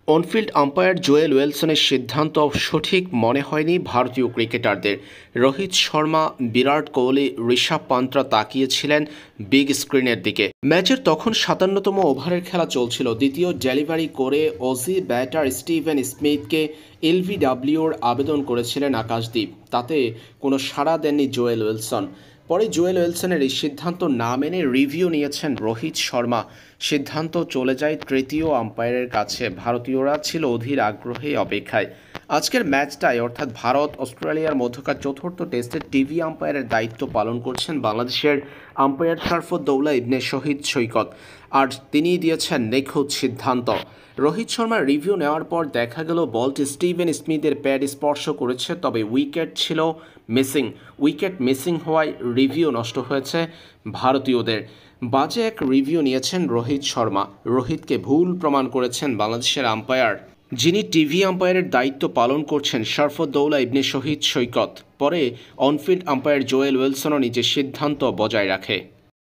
On-field umpire Joel ওয়েলসনের সিদ্ধান্ত সঠিক মনে হয়নি ভারতীয় ক্রিকেটারদের। রোহিত শর্মা, বিরাট কোহলি, ঋষভ পান্তরা তাকিয়েছিলেন বিগ স্ক্রিনের দিকে। ম্যাচের তখন ৫৭তম ওভারের খেলা চলছিল। দ্বিতীয় ডেলিভারি করে অজি ব্যাটার স্টিভেন স্মিথকে এলবিডব্লিউর আবেদন করেছিলেন আকাশদীপ। তাতে কোনো সাড়া দেননি জোয়েল ওয়েলসন। পরে জোয়েল ওয়েলসনের এই সিদ্ধান্ত না মেনে রিভিউ নিয়েছেন রোহিত শর্মা। সিদ্ধান্ত চলে যায় তৃতীয় আম্পায়ারের কাছে। ভারতীয়রা ছিল অধীর আগ্রহে অপেক্ষায়। আজকের ম্যাচটায় অর্থাৎ ভারত অস্ট্রেলিয়ার মধ্যকার চতুর্থ টেস্টের টিভি আম্পায়ারের দায়িত্ব পালন করছেন বাংলাদেশের আম্পায়ার শরফুদ্দৌলা ইবনে শহীদ সৈকত, আর তিনিই দিয়েছেন নিখুঁত সিদ্ধান্ত। রোহিত শর্মার রিভিউ নেওয়ার পর দেখা গেল বলটি স্টিভেন স্মিথের প্যাড স্পর্শ করেছে, তবে উইকেট ছিল মিসিং। উইকেট মিসিং হওয়ায় রিভিউ নষ্ট হয়েছে ভারতীয়দের। বাজে এক রিভিউ নিয়েছেন রোহিত শর্মা। রোহিতকে ভুল প্রমাণ করেছেন বাংলাদেশের আম্পায়ার, যিনি টিভি আম্পায়ারের দায়িত্ব পালন করছেন শরফুদ্দৌলা ইবনে শহীদ সৈকত। পরে অনফিল্ড আম্পায়ার জোয়েল ওয়েলসনও নিজের সিদ্ধান্ত বজায় রাখে।